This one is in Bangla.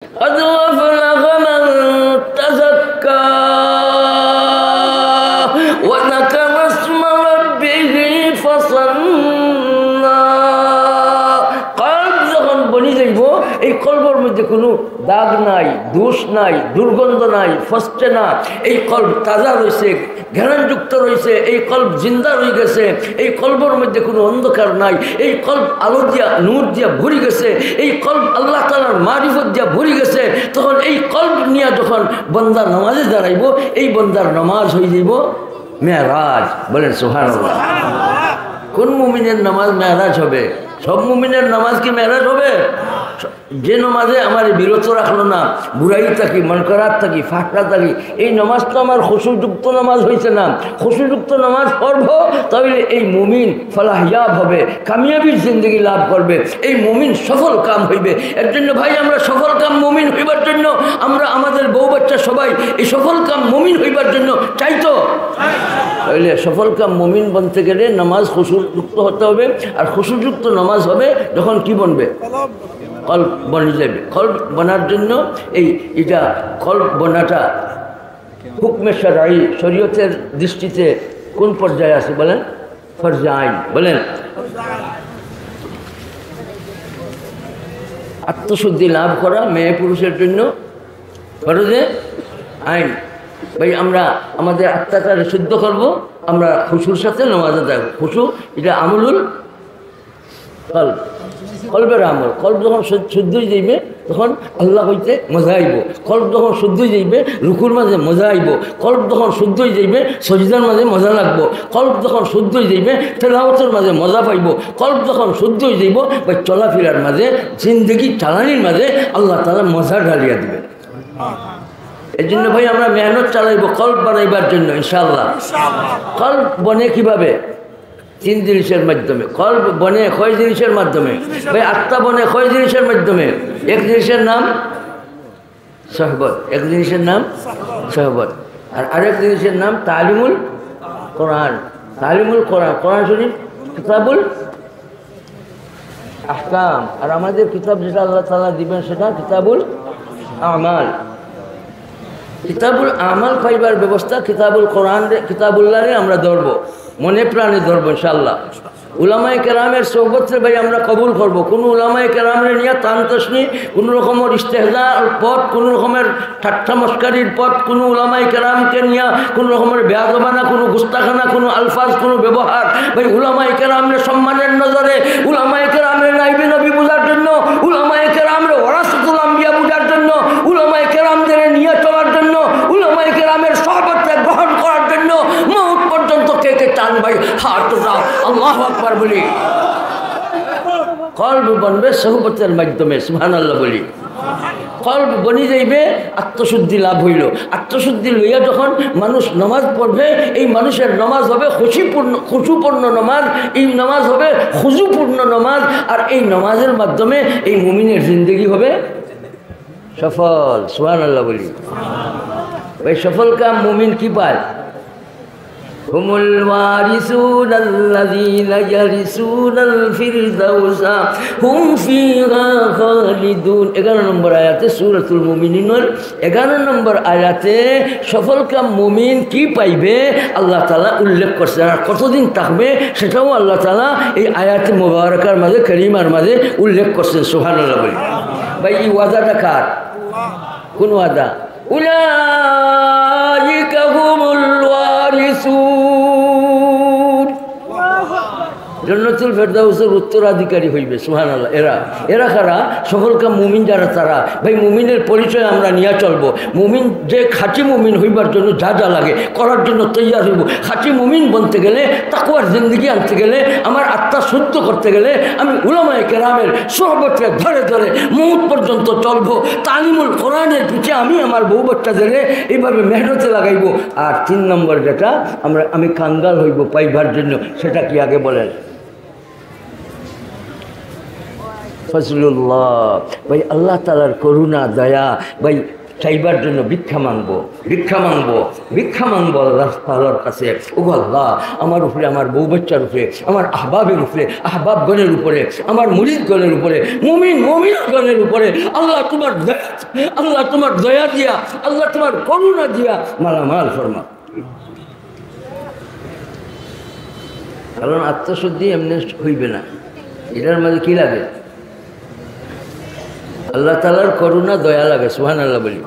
قد أفلح من تزكى وذكر اسم ربه فصلى قلب যখন বনি যাইব এই কলবের মধ্যে কোনো দাগ নাই, দোষ নাই, দুর্গন্ধ নাই, ফসছে না। এই কলব তাজা রয়েছে, জ্ঞানযুক্ত রয়েছে, এই কলব জিন্দা রয়ে গেছে। এই কলবের মধ্যে কোনো অন্ধকার নাই, এই কলব আলো দিয়া নূর দিয়া ভরে গেছে, এই কলব আল্লাহ তাআলার মারিফত দিয়া ভরে গেছে। তখন এই কলব নিয়ে যখন বান্দা নামাজে দাঁড়াইব, এই বান্দার নামাজ হয়ে যাইব মেরাজ। বলেন সুবহানাল্লাহ। কোন মুমিনের নামাজ মেরাজ হবে? সব মুমিনের নামাজ কি মেরাজ হবে? যে নামাজে আমার বিরত রাখলো না, বুড়াই থাকি, মনকরাত থাকি, ফাঁকড়া থাকি, এই নামাজ তো আমার খুশুযুক্ত নামাজ হয়েছে না। খুশুযুক্ত নামাজ পড়ব, তাহলে এই মুমিন ফলাহিয়াব হবে, কামিয়াবির জিন্দগি লাভ করবে, এই মুমিন সফল কাম হইবে। এর জন্য ভাই আমরা সফল কাম মুমিন হইবার জন্য আমরা আমাদের বউ বাচ্চা সবাই এই সফল কাম মুমিন হইবার জন্য চাইতো। তাহলে সফল কাম মুমিন বনতে গেলে নামাজ খুশুযুক্ত হতে হবে। আর খুশুযুক্ত নামাজ হবে যখন কি বনবে? কল্প বনে যাবে। কল্প বনার জন্য এটা কল্প বনাটা হুকমে শরঈ, শরীয়তের দৃষ্টিতে কোন পর্যায়ে আছে বলেন? ফরজে আইন। বলেন আত্মশুদ্ধি লাভ করা মেয়ে পুরুষের জন্য ফরজে আইন। ভাই আমরা আমাদের আত্মাকে শুদ্ধ করব, আমরা খুশুর সাথে নামাজ আদায় করব। খুশু এটা আমলুল কল্ব, কলবের আমল। কল্ব যখন শুদ্ধই যাইবে তখন আল্লাহ হইতে মজা আইব। কল্ব যখন শুদ্ধই যাইবে রুকুর মাঝে মজা আইব। কল্ব যখন শুদ্ধই যাইবে সজদার মাঝে মজা লাগবো। কল্ব যখন শুদ্ধই যাইবে তেলাওয়াতের মাঝে মজা পাইব। কল্ব যখন শুদ্ধই যাইব বা চলাফেরার মাঝে, জিন্দগি চালানির মাঝে আল্লাহ তাআলা মজা ঢালিয়া দিবেন। এর জন্য ভাই আমরা মেহনত চালাইব কল্ব বানাইবার জন্য ইনশাআল্লাহ। কল্ব বনে কিভাবে? 3 জিনিসের মাধ্যমে। কল্ব বনে কয় জিনিসের মাধ্যমে? ভাই আত্মা বনে কয় জিনিসের মাধ্যমে? এক জিনিসের নাম সহবত, এক জিনিসের নাম সহবত, আর আরেক জিনিসের নাম তালিমুল কোরআন। তালিমুল কোরআন, কোরআন শরীফ, কিতাবুল আহকাম। আর আমাদের কিতাব যেটা আল্লাহ তাআলা দিবেন সেটা কিতাবুল আমাল। কিতাবুল আমাল পাইবার ব্যবস্থা কিতাবুল কোরআন, কিতাবুল্লাহরে আমরা ধরবো, মনে প্রাণে ধরবো ইনশাআল্লাহ। উলামায়ে কেরামের সোহবতরে ভাই আমরা কবুল করব। কোনো উলামায়ে কেরামের নিয়ে তানতসনি, কোনো রকমের ইস্তেহজার পথ, কোনো রকমের ঠাট্টা মস্কারির পথ, কোনো উলামায়ে কেরামকে নিয়ে কোনো রকমের বেয়াদবানা, কোনো গুস্তাখানা, কোনো আলফাজ, কোনো ব্যবহার। ভাই উলামায়ে কেরামের সম্মানের নজরে, উলামায়ে কেরামের নাইবে নবী বোঝার জন্য, উলামায়ে কেরামের ওয়ারাসাতুল আম্বিয়া বোঝার জন্য, উলামায়ে কেরামদের নিয়ে চলার জন্য, উলামায়ে কেরামের সোহবতকে গ্রহণ করার জন্য মওত পর্যন্ত কে কে চান ভাই হাত উঠাও, আল্লাহু আকবার বলি। কলব বনবে সোহবতের মাধ্যমে, সুবহানাল্লাহ বলি। কলব বনি যাইবে, আত্মশুদ্ধি লাভ হইল। আত্মশুদ্ধি লইয়া যখন মানুষ নামাজ পড়বে, এই মানুষের নামাজ হবে খুশুপূর্ণ নামাজ। এই নামাজ হবে খুজুপূর্ণ নামাজ। আর এই নামাজের মাধ্যমে এই মুমিনের জিন্দগি হবে সফল, সুবহানাল্লাহ বলি। ভাই সফল কাম মুমিন কি পায়? হুমুল ওয়ারিসুনাল্লাযীনা ইয়ারিসুনাল ফিরদাউসা হুম ফিহা খালিদুন। 11 নম্বর আয়াতে সূরাতুল মুমিনুনের 11 নম্বর আয়াতে সফলকাম মুমিন কি পাইবে আল্লাহ তাআলা উল্লেখ করছেন। আর কতদিন থাকবে সেটাও আল্লাহ তাআলা এই আয়াতে মুবারাকার মাঝে, কারিমার মাঝে উল্লেখ করছেন, সুবহানাল্লাহ বলি। ভাই এই ওয়াদাটা কার? কোন ওয়াদা? উলাইকা হুমুল ওয়ারিসুন, জান্নাতুল ফেরদাউসের উত্তরাধিকারী হইবে, সুবহানাল্লাহ। এরা কারা? সফলকাম মুমিন যারা, তারা। ভাই মুমিনের পরিচয় আমরা নিয়ে চলবো। মুমিন যে খাঁটি মুমিন হইবার জন্য যা যা লাগে করার জন্য তৈয়ার হইব। খাঁটি মুমিন বনতে গেলে, তাকওয়ার জিন্দগি আনতে গেলে, আমার আত্মা শুদ্ধ করতে গেলে আমি উলামায়ে কেরামের সোহবতকে ধরে ধরে মওত পর্যন্ত চলবো। তালিমুল কোরআনের পিছে আমি আমার বউ বাচ্চাদের এইভাবে মেহনতে লাগাইব। আর 3 নম্বর যেটা আমি কাঙ্গাল হইব পাইবার জন্য, সেটা কি আগে বলেন? ফজলুল্লাহ। ভাই আল্লাহ তাআলার করুণা, দয়া। ভাই চাইবার জন্য ভিক্ষা মাংবো, ভিক্ষা মাংবো, ভিক্ষা মাংবো আল্লাহ তাআলার কাছে। ও আল্লাহ, আমার উপরে, আমার বউ বাচ্চার উপরে, আমার আহবাবের উপরে, আহবাবগণের উপরে, আমার মুরিদগণের উপরে, মুমিনগণের উপরে আল্লাহ তোমার দয়া, আল্লাহ তোমার দয়া দিয়া, আল্লাহ তোমার করুণা দিয়া মালামাল ফরমা। কারণ আত্মশুদ্ধি এমনি হইবে না, এটার মাঝে কি লাগে? আল্লাহ তাআলার করুণা, দয়া লাগে। সুবহানাল্লাহ বলি।